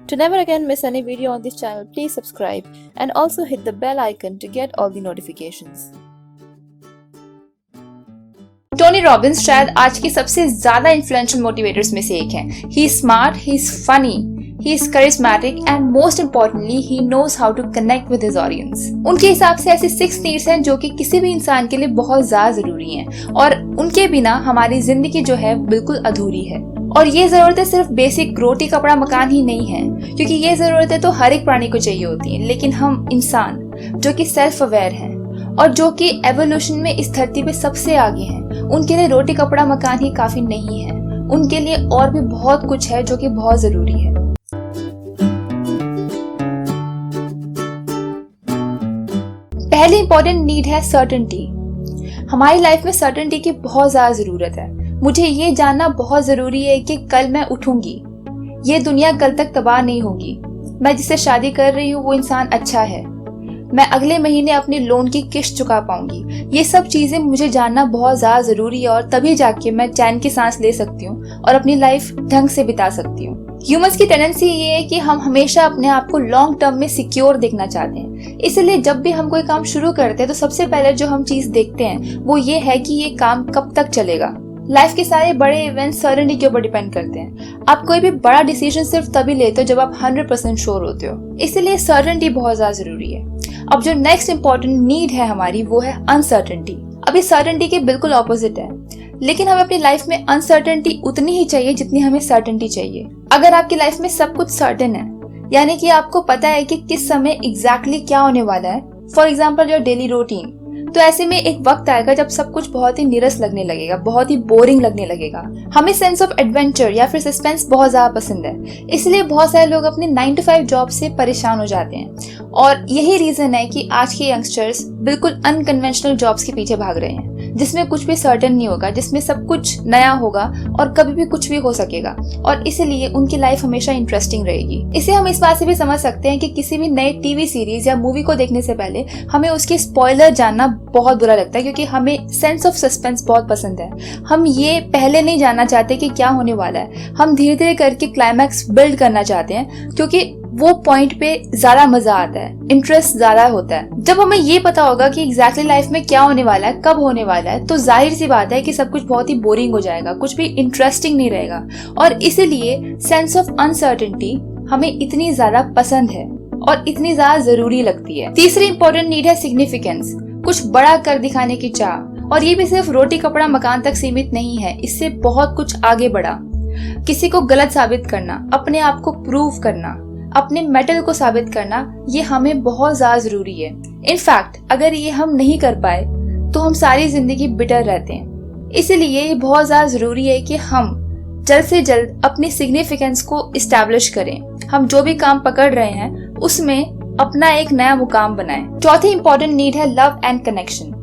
To never again miss any video on this channel, please subscribe and also hit the bell icon to get all the notifications. Tony Robbins शायद आज के सबसे ज्यादा influential motivators में से एक हैं। He is smart, he is funny, he is charismatic and most importantly he knows how to connect with his audience। उनके हिसाब से ऐसे 6 नीड्स हैं जो कि किसी भी इंसान के लिए बहुत ज्यादा जरूरी हैं और उनके बिना हमारी जिंदगी जो है बिल्कुल अधूरी है। और ये जरूरतें सिर्फ बेसिक रोटी कपड़ा मकान ही नहीं है, क्योंकि ये जरूरतें तो हर एक प्राणी को चाहिए होती हैं, लेकिन हम इंसान जो कि सेल्फ अवेयर हैं और जो कि एवोल्यूशन में इस धरती पे सबसे आगे हैं, उनके लिए रोटी कपड़ा मकान ही काफी नहीं है। उनके लिए और भी बहुत कुछ है जो कि बहुत जरूरी है। पहली इंपॉर्टेंट नीड है सर्टेनिटी। हमारी लाइफ में सर्टेनिटी की बहुत ज्यादा जरूरत है। मुझे ये जानना बहुत जरूरी है कि कल मैं उठूंगी, ये दुनिया कल तक तबाह नहीं होगी, मैं जिससे शादी कर रही हूँ वो इंसान अच्छा है, मैं अगले महीने अपने लोन की किश्त चुका पाऊंगी। ये सब चीजें मुझे जानना बहुत ज्यादा जरूरी है और तभी जाके मैं चैन की सांस ले सकती हूँ और अपनी लाइफ ढंग से बिता सकती हूँ। ह्यूमंस की टेंडेंसी ये है कि हम हमेशा अपने आप को लॉन्ग टर्म में सिक्योर देखना चाहते हैं। इसलिए जब भी हम कोई काम शुरू करते हैं तो सबसे पहले जो हम चीज देखते हैं वो ये है कि ये काम कब तक चलेगा। लाइफ के सारे बड़े इवेंट्स सर्टेनिटी के ऊपर डिपेंड करते हैं। आप कोई भी बड़ा डिसीजन सिर्फ तभी लेते हो जब आप 100% श्योर होते हो, इसलिए सर्टेनिटी बहुत ज्यादा जरूरी है। अब जो नेक्स्ट इंपॉर्टेंट नीड है हमारी वो है अनसर्टेनिटी। अभी सर्टेनिटी के बिल्कुल ऑपोजिट है, लेकिन हमें अपनी लाइफ में अनसर्टेनिटी उतनी ही चाहिए जितनी हमें सर्टेनिटी चाहिए। अगर आपकी लाइफ में सब कुछ सर्टेन है, यानी कि आपको पता है कि किस समय एग्जैक्टली क्या होने वाला है, for example your daily routine, तो ऐसे में एक वक्त आएगा जब सब कुछ बहुत ही नीरस लगने लगेगा, बहुत ही बोरिंग लगने लगेगा। हमें सेंस ऑफ एडवेंचर या फिर सस्पेंस बहुत ज्यादा पसंद है, इसलिए बहुत सारे लोग अपने 9 to 5 जॉब से परेशान हो जाते हैं और यही रीजन है कि आज के यंगस्टर्स बिल्कुल अनकन्वेंशनल जॉब्स के पीछे भाग रहे हैं, जिसमें कुछ भी सर्टेन नहीं होगा, जिसमें सब कुछ नया होगा और कभी भी कुछ भी हो सकेगा, और इसलिए उनकी लाइफ हमेशा इंटरेस्टिंग रहेगी। इसे हम इस बात से भी समझ सकते हैं कि किसी भी नए टीवी सीरीज या मूवी को देखने से पहले हमें उसके स्पॉइलर जानना बहुत बुरा लगता है, क्योंकि हमें सेंस ऑफ सस्पेंस बहुत पसंद है। हम ये पहले नहीं जानना चाहते कि क्या होने वाला है, हम धीरे धीरे करके क्लाइमैक्स बिल्ड करना चाहते हैं, क्योंकि वो पॉइंट पे ज्यादा मजा आता है, इंटरेस्ट ज्यादा होता है। जब हमें ये पता होगा कि एग्जैक्टली लाइफ में क्या होने वाला है, कब होने वाला है, तो जाहिर सी बात है कि सब कुछ बहुत ही बोरिंग हो जाएगा, कुछ भी इंटरेस्टिंग नहीं रहेगा, और इसीलिए सेंस ऑफ अनसर्टेनिटी हमें इतनी ज्यादा पसंद है और इतनी ज्यादा जरूरी लगती है। तीसरी इंपॉर्टेंट नीड है सिग्निफिकेंस, कुछ बड़ा कर दिखाने की चाह, और ये भी सिर्फ रोटी कपड़ा मकान तक सीमित नहीं है, इससे बहुत कुछ आगे बढ़ा। किसी को गलत साबित करना, अपने आप को प्रूव करना, अपने मेटल को साबित करना, ये हमें बहुत ज्यादा जरूरी है। इनफैक्ट अगर ये हम नहीं कर पाए तो हम सारी जिंदगी बिटर रहते हैं। इसलिए ये बहुत ज्यादा जरूरी है कि हम जल्द से जल्द अपनी सिग्निफिकेंस को इस्टेब्लिश करें। हम जो भी काम पकड़ रहे हैं उसमें अपना एक नया मुकाम बनाएं। चौथी इंपॉर्टेंट नीड है लव एंड कनेक्शन।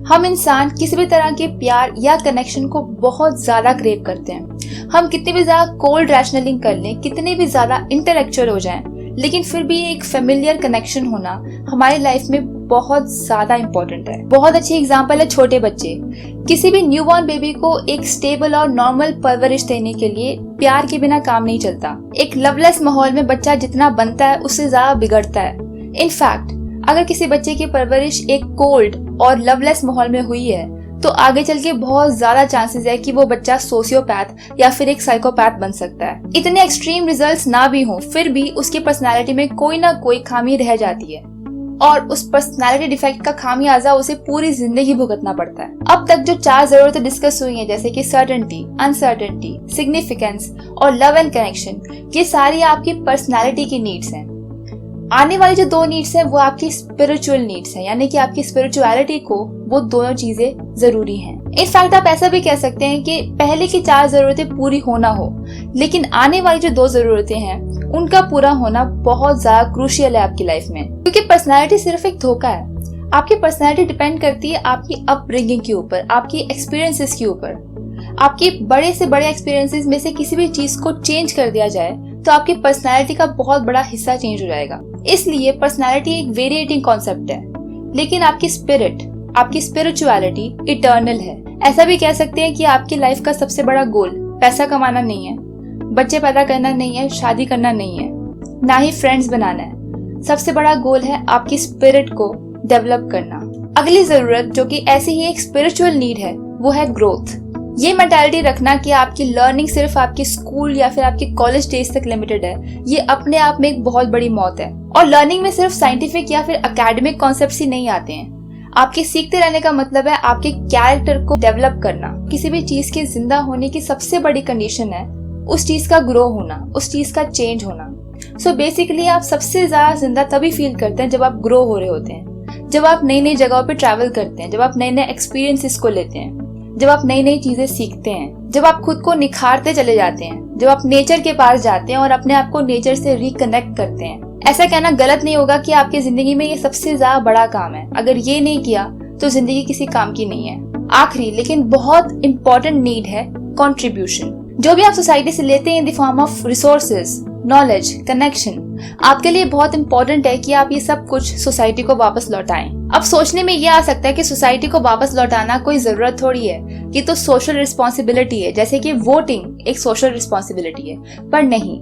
हम इंसान किसी भी तरह के प्यार या कनेक्शन को बहुत ज्यादा क्रेव करते हैं। हम कितनी भी ज्यादा कोल्ड रैशनलिंग कर लें, कितने भी ज्यादा इंटेलेक्चुअल हो जाएं, लेकिन फिर भी एक फेमिलियर कनेक्शन होना हमारी लाइफ में बहुत ज्यादा इंपॉर्टेंट है। बहुत अच्छी एग्जांपल है छोटे बच्चे। किसी भी न्यूबॉर्न बेबी को एक स्टेबल और नॉर्मल परवरिश देने के लिए प्यार के बिना काम नहीं चलता। एक लवलेस माहौल में बच्चा जितना बनता है उससे ज्यादा बिगड़ता है। इनफैक्ट अगर किसी बच्चे की परवरिश एक कोल्ड और लवलेस माहौल में हुई है तो आगे चल के बहुत ज्यादा चांसेस है कि वो बच्चा सोशियोपैथ या फिर एक साइकोपैथ बन सकता है। इतने एक्सट्रीम रिजल्ट्स ना भी हो, फिर भी उसकी पर्सनालिटी में कोई ना कोई खामी रह जाती है और उस पर्सनालिटी डिफेक्ट का खामियाजा उसे पूरी जिंदगी भुगतना पड़ता है। अब तक जो 4 जरूरतें डिस्कस हुई हैं, जैसे कि सर्टेनिटी, अनसर्टेनिटी, सिग्निफिकेंस और लव एंड कनेक्शन, ये सारी आपकी पर्सनालिटी की नीड्स हैं। आने वाली जो 2 नीड्स हैं वो आपकी स्पिरिचुअल नीड्स हैं, यानी कि आपकी स्पिरिचुअलिटी को वो दोनों चीजें जरूरी हैं। इनफैक्ट आप ऐसा भी कह सकते हैं कि पहले की 4 जरूरतें पूरी होना हो, लेकिन आने वाली जो 2 जरूरतें हैं उनका पूरा होना बहुत ज्यादा क्रूशियल है आपकी लाइफ में, क्योंकि पर्सनैलिटी सिर्फ एक धोखा है। आपकी पर्सनैलिटी डिपेंड करती है आपकी अपब्रिंगिंग के ऊपर, आपकी एक्सपीरियंसेस के ऊपर। आपके बड़े से बड़े एक्सपीरियंसेस में से किसी भी चीज को चेंज कर दिया जाए तो आपकी पर्सनैलिटी का बहुत बड़ा हिस्सा चेंज हो जाएगा। इसलिए पर्सनैलिटी एक वेरिएटिंग कॉन्सेप्ट है, लेकिन आपकी स्पिरिट, आपकी स्पिरिचुअलिटी इटर्नल है। ऐसा भी कह सकते हैं कि आपकी लाइफ का सबसे बड़ा गोल पैसा कमाना नहीं है, बच्चे पैदा करना नहीं है, शादी करना नहीं है, ना ही फ्रेंड्स बनाना है। सबसे बड़ा गोल है आपकी स्पिरिट को डेवलप करना। अगली जरूरत जो कि ऐसी ही एक स्पिरिचुअल नीड है वो है ग्रोथ। ये मेंटालिटी रखना कि आपकी लर्निंग सिर्फ आपकी स्कूल या फिर आपकी कॉलेज डेज तक लिमिटेड है, ये अपने आप में एक बहुत बड़ी मौत है। और लर्निंग में सिर्फ साइंटिफिक या फिर एकेडमिक कॉन्सेप्ट्स ही नहीं आते हैं। आपके सीखते रहने का मतलब है आपके कैरेक्टर को डेवलप करना। किसी भी चीज के जिंदा होने की सबसे बड़ी कंडीशन है उस चीज का ग्रो होना, उस चीज का चेंज होना। सो बेसिकली आप सबसे ज्यादा जिंदा तभी फील करते हैं जब आप ग्रो हो रहे होते हैं, जब आप नई नई जगहों पे ट्रैवल करते हैं, जब आप नए नए एक्सपीरियंसेस को लेते हैं, जब आप नई नई चीजें सीखते हैं, जब आप खुद को निखारते चले जाते हैं, जब आप नेचर के पास जाते हैं और अपने आप को नेचर से रिकनेक्ट करते हैं। ऐसा कहना गलत नहीं होगा कि आपकी जिंदगी में ये सबसे ज्यादा बड़ा काम है। अगर ये नहीं किया तो जिंदगी किसी काम की नहीं है। आखिरी लेकिन बहुत इंपॉर्टेंट नीड है कंट्रीब्यूशन। जो भी आप सोसाइटी से लेते हैं in the form of resources, knowledge, connection, आपके लिए बहुत इंपॉर्टेंट है कि आप ये सब कुछ सोसाइटी को वापस लौटाएं। अब सोचने में ये आ सकता है कि सोसाइटी को वापस लौटाना कोई जरूरत थोड़ी है, ये तो सोशल रिस्पॉन्सिबिलिटी है, जैसे कि वोटिंग एक सोशल रिस्पॉन्सिबिलिटी है। पर नहीं,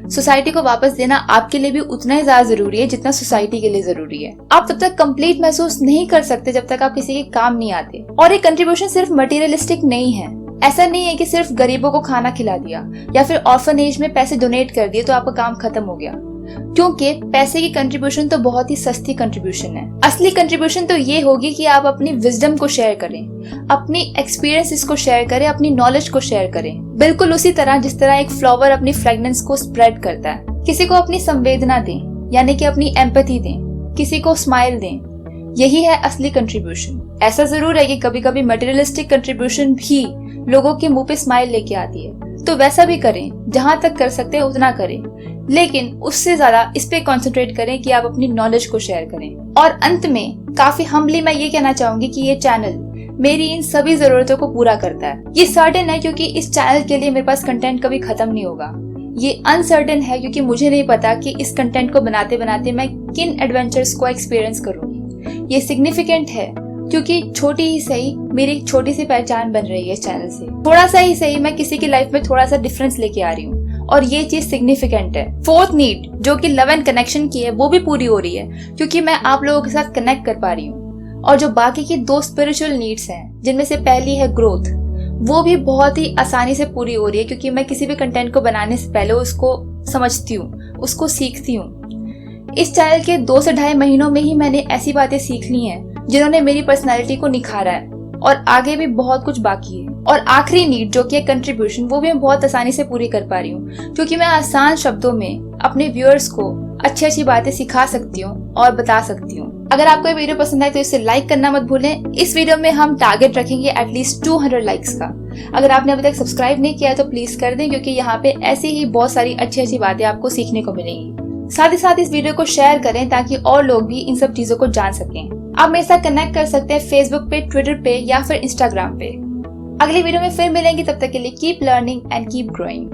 सोसाइटी को वापस देना आपके लिए भी उतना ही ज्यादा जरूरी है जितना सोसाइटी के लिए जरूरी है। आप तब तक कंप्लीट महसूस नहीं कर सकते जब तक आप किसी के काम नहीं आते। और ये कंट्रीब्यूशन सिर्फ मटेरियलिस्टिक नहीं है। ऐसा नहीं है कि सिर्फ गरीबों को खाना खिला दिया या फिर ऑर्फनेज में पैसे डोनेट कर दिए तो आपका काम खत्म हो गया, क्योंकि पैसे की कंट्रीब्यूशन तो बहुत ही सस्ती कंट्रीब्यूशन है। असली कंट्रीब्यूशन तो ये होगी कि आप अपनी विजडम को शेयर करें, अपनी एक्सपीरियंसेस को शेयर करें, अपनी नॉलेज को शेयर करें, बिल्कुल उसी तरह जिस तरह एक फ्लावर अपनी फ्रेग्रेंस को स्प्रेड करता है। किसी को अपनी संवेदना दें, यानी कि अपनी एम्पैथी दें, किसी को स्माइल दें, यही है असली कंट्रीब्यूशन। ऐसा जरूर है कि कभी कभी मटेरियलिस्टिक कंट्रीब्यूशन भी लोगों के मुंह पे स्माइल लेके आती है, तो वैसा भी करें, जहां तक कर सकते हैं उतना करें, लेकिन उससे ज्यादा इस पे कंसंट्रेट करें कि आप अपनी नॉलेज को शेयर करें। और अंत में काफी हम्बली मैं ये कहना चाहूंगी कि ये चैनल मेरी इन सभी जरूरतों को पूरा करता है। ये सर्टेन है क्योंकि इस चैनल के लिए मेरे पास कंटेंट कभी खत्म नहीं होगा। ये अनसर्टेन है क्योंकि मुझे नहीं पता कि इस कंटेंट को बनाते बनाते मैं किन एडवेंचर्स को एक्सपीरियंस करूंगी। ये सिग्निफिकेंट है क्योंकि छोटी ही सही मेरी एक छोटी सी पहचान बन रही है इस चैनल से। थोड़ा सा ही सही मैं किसी की लाइफ में थोड़ा सा डिफरेंस लेके आ रही हूँ, और ये चीज सिग्निफिकेंट है। फोर्थ नीड जो कि लव एंड कनेक्शन की है वो भी पूरी हो रही है क्योंकि मैं आप लोगों के साथ कनेक्ट कर पा रही हूँ। और जो बाकी की दो स्पिरिचुअल नीड्स हैं जिनमें से पहली है ग्रोथ, वो भी बहुत ही आसानी से पूरी हो रही है क्योंकि मैं किसी भी कंटेंट को बनाने से पहले उसको समझती हूँ, उसको सीखती हूँ। इस चैनल के 2 से ढाई महीनों में ही मैंने ऐसी बातें सीख ली हैं जिन्होंने मेरी पर्सनैलिटी को निखारा है, और आगे भी बहुत कुछ बाकी है। और आखिरी नीड जो कि है कंट्रीब्यूशन, वो भी मैं बहुत आसानी से पूरी कर पा रही हूँ क्योंकि मैं आसान शब्दों में अपने व्यूअर्स को अच्छी अच्छी बातें सिखा सकती हूँ और बता सकती हूँ। अगर आपको ये वीडियो पसंद आए तो इसे लाइक करना मत भूलें। इस वीडियो में हम टारगेट रखेंगे एटलीस्ट 200 लाइक्स का। अगर आपने अभी तक सब्सक्राइब नहीं किया है तो प्लीज कर दें क्योंकि यहाँ पे ऐसी ही बहुत सारी अच्छी अच्छी बातें आपको सीखने को मिलेंगी। साथ ही साथ इस वीडियो को शेयर करें ताकि और लोग भी इन सब चीजों को जान सकें। आप मेरे साथ कनेक्ट कर सकते हैं फेसबुक पे, ट्विटर पे या फिर इंस्टाग्राम पे। अगली वीडियो में फिर मिलेंगे, तब तक के लिए keep learning and keep growing.